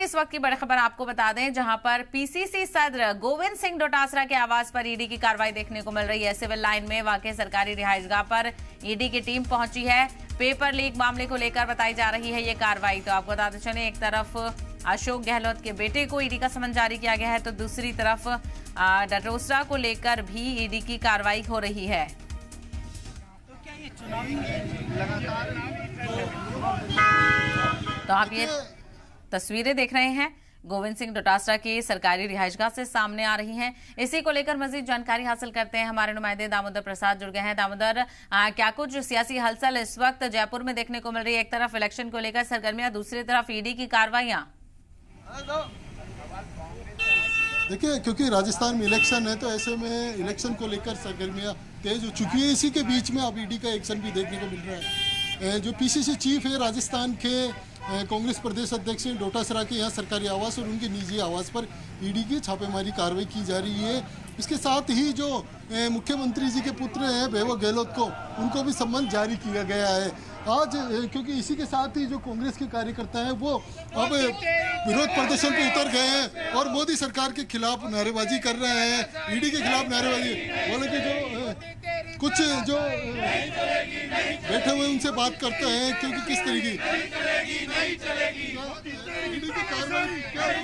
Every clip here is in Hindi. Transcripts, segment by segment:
इस वक्त की बड़ी खबर आपको बता दें, जहां पर पीसीसी सदर गोविंद सिंह डोटासरा के आवास पर ईडी की कार्रवाई देखने को मिल रही है। सिविल लाइन में वाकई सरकारी रिहाइशगाह पर ईडी की टीम पहुंची है। पेपर लीक मामले को लेकर बताई जा रही है ये कार्रवाई। तो आपको बताते चले, एक तरफ अशोक गहलोत के बेटे को ईडी का समन जारी किया गया है, तो दूसरी तरफ डोटासरा को लेकर भी ईडी की कार्रवाई हो रही है। तो आप ये तस्वीरें देख रहे हैं गोविंद सिंह डोटासरा की सरकारी रिहाइशगाह से सामने आ रही हैं। इसी को लेकर मजीद जानकारी हासिल करते हैं। हमारे नुमाइंदे दामोदर प्रसाद जुड़ गए हैं। दामोदर, क्या कुछ सियासी हलचल इस वक्त जयपुर में देखने को मिल रही है? एक तरफ इलेक्शन को लेकर सरगर्मियां, दूसरी तरफ ईडी की कार्रवाइयां। देखिए, क्योंकि राजस्थान में इलेक्शन है, तो ऐसे में इलेक्शन को लेकर सरगर्मियां तेज हो चुकी है। इसी के बीच में अब ईडी का एक्शन भी देखने को मिल रहा है। जो पीसीसी चीफ है राजस्थान के कांग्रेस प्रदेश अध्यक्ष डोटासरा के यहाँ सरकारी आवास और उनके निजी आवास पर ईडी की छापेमारी कार्रवाई की जा रही है। इसके साथ ही जो मुख्यमंत्री जी के पुत्र हैं वैभव गहलोत को, उनको भी सम्मन जारी किया गया है आज, क्योंकि इसी के साथ ही जो कांग्रेस के कार्यकर्ता हैं वो अब विरोध प्रदर्शन पे उतर गए हैं और मोदी सरकार के खिलाफ नारेबाजी कर रहे हैं। ईडी के खिलाफ नारेबाजी, बोले कि जो कुछ जो बैठे हुए उनसे बात करते हैं, क्योंकि किस तरीके ईडी की कार्रवाई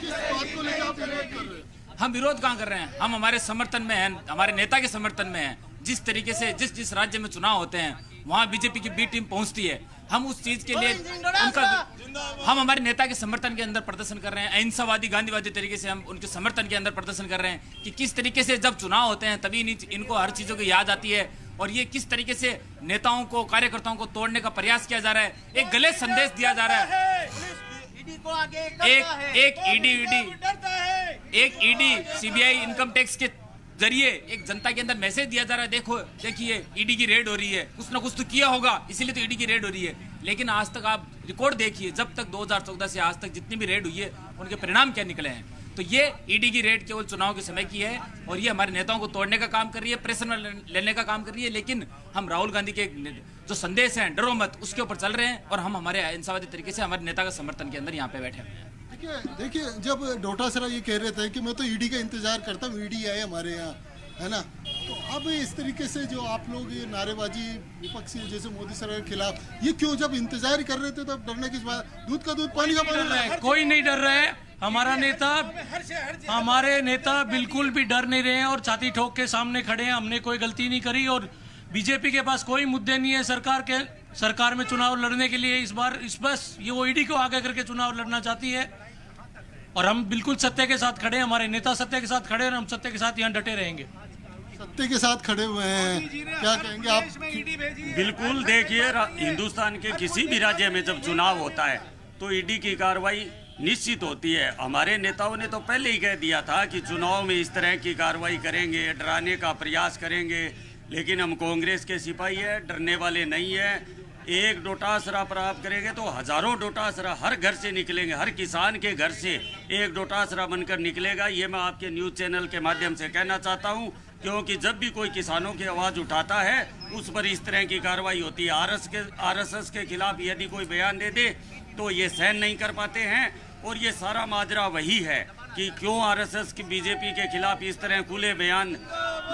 किस बात को लेकर आप विरोध कर रहे हैं? हम विरोध कहाँ कर रहे हैं? हम हमारे समर्थन में हैं, हमारे नेता के समर्थन में हैं। जिस तरीके से जिस राज्य में चुनाव होते हैं वहाँ बीजेपी की बी टीम पहुँचती है, हम उस चीज के लिए हम हमारे नेता के समर्थन के अंदर प्रदर्शन कर रहे हैं। अहिंसावादी गांधीवादी तरीके से हम उनके समर्थन के अंदर प्रदर्शन कर रहे हैं कि किस तरीके से जब चुनाव होते हैं तभी इनको हर चीजों की याद आती है और ये किस तरीके से नेताओं को, कार्यकर्ताओं को तोड़ने का प्रयास किया जा रहा है। एक गलत संदेश दिया जा रहा है। एक ईडी सीबीआई इनकम टैक्स के जरिए एक जनता के अंदर मैसेज दिया जा रहा है, देखिए ईडी की रेड हो रही है, कुछ ना कुछ तो किया होगा, इसीलिए तो ईडी की रेड हो रही है। लेकिन आज तक आप रिकॉर्ड देखिए, जब तक 2014 से आज तक जितनी भी रेड हुई है उनके परिणाम क्या निकले हैं। तो ये ईडी की रेड केवल चुनाव के समय की है और ये हमारे नेताओं को तोड़ने का काम कर रही है, प्रेशर में लेने का काम कर रही है। लेकिन हम राहुल गांधी के जो संदेश हैं, डरो मत, उसके ऊपर चल रहे हैं और हम हमारे अहिंसावादी तरीके से हमारे नेता का समर्थन के अंदर यहाँ पे बैठे हुए हैं। देखिए, जब डोटासरा ये कह रहे थे कि मैं तो ईडी का इंतजार करता हूँ, ईडी आए हमारे यहाँ, है ना, तो अब इस तरीके से जो आप लोग ये नारेबाजी विपक्षी जैसे मोदी सरकार के खिलाफ, ये क्यों? जब इंतजार ही कर रहे थे तो अब डरने किस बात? दूध का दूध पानी का पानी। कोई नहीं डर रहा है। हमारे नेता बिल्कुल भी डर नहीं रहे हैं और छाती ठोक के सामने खड़े हैं। हमने कोई गलती नहीं करी और बीजेपी के पास कोई मुद्दे नहीं है सरकार में चुनाव लड़ने के लिए। इस बार बस ये वो ईडी को आगे करके चुनाव लड़ना चाहती है और हम बिल्कुल सत्य के साथ खड़े हैं। हमारे नेता सत्य के साथ खड़े हैं और हम सत्य के साथ यहाँ डटे रहेंगे। सत्य के साथ खड़े हुए हैं, क्या कहेंगे आप? बिल्कुल, देखिए, हिंदुस्तान के किसी भी राज्य में जब चुनाव होता है तो ईडी की कार्रवाई निश्चित होती है। हमारे नेताओं ने तो पहले ही कह दिया था कि चुनाव में इस तरह की कार्रवाई करेंगे, डराने का प्रयास करेंगे। लेकिन हम कांग्रेस के सिपाही है, डरने वाले नहीं है। एक डोटासरा प्राप्त करेंगे तो हजारों डोटासरा हर घर से निकलेंगे, हर किसान के घर से एक डोटासरा बनकर निकलेगा। ये मैं आपके न्यूज़ चैनल के माध्यम से कहना चाहता हूँ, क्योंकि जब भी कोई किसानों की आवाज़ उठाता है उस पर इस तरह की कार्रवाई होती है। आरएसएस के खिलाफ यदि कोई बयान दे दे तो ये सहन नहीं कर पाते हैं और ये सारा माजरा वही है कि क्यों आरएसएस की बीजेपी के खिलाफ इस तरह खुले बयान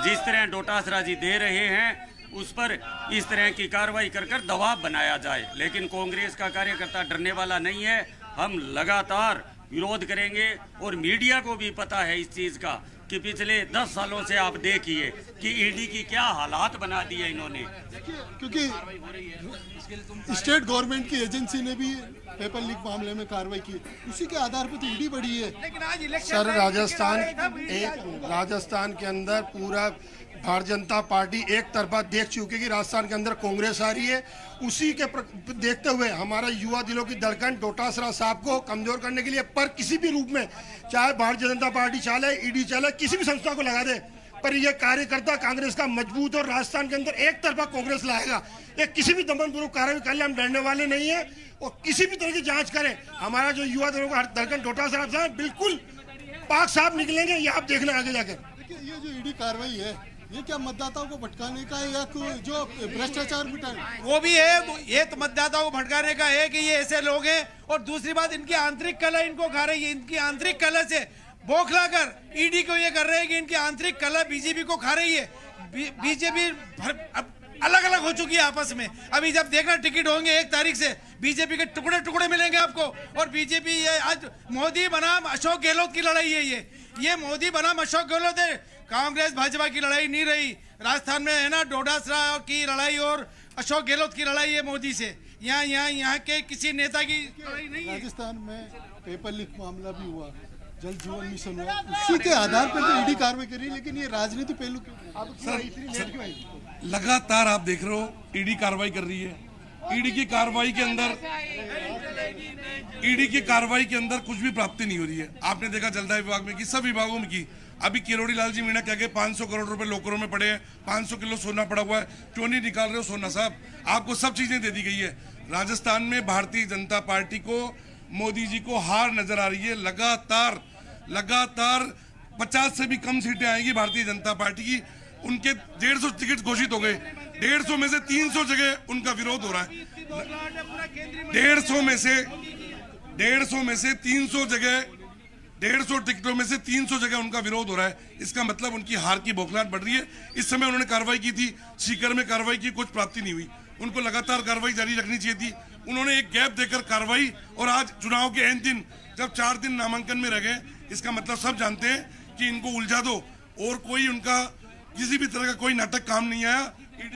जिस तरह डोटासरा जी दे रहे हैं उस पर इस तरह की कार्रवाई कर दबाव बनाया जाए। लेकिन कांग्रेस का कार्यकर्ता डरने वाला नहीं है। हम लगातार विरोध करेंगे और मीडिया को भी पता है इस चीज़ का कि पिछले 10 सालों से आप देखिए कि ईडी की क्या हालात बना दिए इन्होंने। क्योंकि स्टेट गवर्नमेंट की एजेंसी ने भी पेपर लीक मामले में कार्रवाई की, उसी के आधार पर तो ईडी बढ़ी है। सर, राजस्थान के अंदर पूरा भारतीय जनता पार्टी एक तरफा देख चुकी है कि राजस्थान के अंदर कांग्रेस आ रही है। उसी के देखते हुए हमारा युवा दिलों की धड़कन डोटासरा साहब को कमजोर करने के लिए, पर किसी भी रूप में, चाहे भारतीय जनता पार्टी चले, ईडी चले, किसी भी संस्था को लगा दे, पर यह कार्यकर्ता कांग्रेस का मजबूत और राजस्थान के अंदर एक तरफा कांग्रेस लाएगा। ये किसी भी दमनपूर्वक कार्रवाई कर ले, हम डरने वाले नहीं है और किसी भी तरह की जांच करें। हमारा जो युवा दिलों का धड़कन डोटासरा साहब बिल्कुल पाक साहब निकलेंगे, ये आप देखना आगे जाकर। ये जो ईडी कार्रवाई है, ये क्या मतदाताओं को भटकाने का है या जो भ्रष्टाचार मिटाए? वो भी है, ये तो मतदाताओं को भटकाने का है कि ये ऐसे लोग हैं। और दूसरी बात, इनकी आंतरिक कला इनको खा रही है। इनकी आंतरिक कला से बौखला कर ईडी को ये कर रहे हैं कि इनकी आंतरिक कला बीजेपी को खा रही है। बीजेपी अलग अलग हो चुकी है आपस में। अभी जब देखना टिकट होंगे 1 तारीख से, बीजेपी के टुकड़े टुकड़े मिलेंगे आपको। और बीजेपी ये आज मोदी बनाम अशोक गहलोत की लड़ाई है। ये मोदी बनाम अशोक गहलोत है। कांग्रेस भाजपा की लड़ाई नहीं रही। राजस्थान में है ना डोडासरा की लड़ाई और अशोक गहलोत की लड़ाई है मोदी से। यहाँ के किसी नेता की लड़ाई नहीं है। राजस्थान में पेपर लीक मामला भी हुआ, जल जीवन मिशन हुआ, उसी के आधार पर तो ईडी कार्रवाई करी। लेकिन ये राजनीति पहलू लगातार आप देख रहे हो ईडी कार्रवाई कर रही है। ईडी की कार्रवाई के अंदर कुछ भी प्राप्ति नहीं हो रही है। आपने देखा जलदाय विभाग में की, सब विभागों में की। अभी किरोड़ी लाल जी मीणा क्या गए 500 करोड़ रुपए लोकरों में पड़े हैं, 500 किलो सोना पड़ा हुआ है। क्यों नहीं निकाल रहे हो सोना साहब? आपको सब चीजें दे दी गई है। राजस्थान में भारतीय जनता पार्टी को, मोदी जी को हार नजर आ रही है। लगातार 50 से भी कम सीटें आएगी भारतीय जनता पार्टी की। उनके 150 टिकट घोषित हो गए। 150 में से 300 जगह उनका विरोध हो रहा है। 150 में से 300 जगह, 150 टिकटों में से 300 जगह उनका विरोध हो रहा है। इसका मतलब उनकी हार की बौखलाहट बढ़ रही है। इस समय उन्होंने कार्रवाई की थी, सीकर में कार्रवाई की, कुछ प्राप्ति नहीं हुई। उनको लगातार कार्रवाई जारी रखनी चाहिए थी। उन्होंने एक गैप देकर कार्रवाई, और आज चुनाव के एंड दिन जब 4 दिन नामांकन में रह गए, इसका मतलब सब जानते हैं कि इनको उलझा दो। और कोई उनका किसी भी तरह का कोई नाटक काम नहीं आया।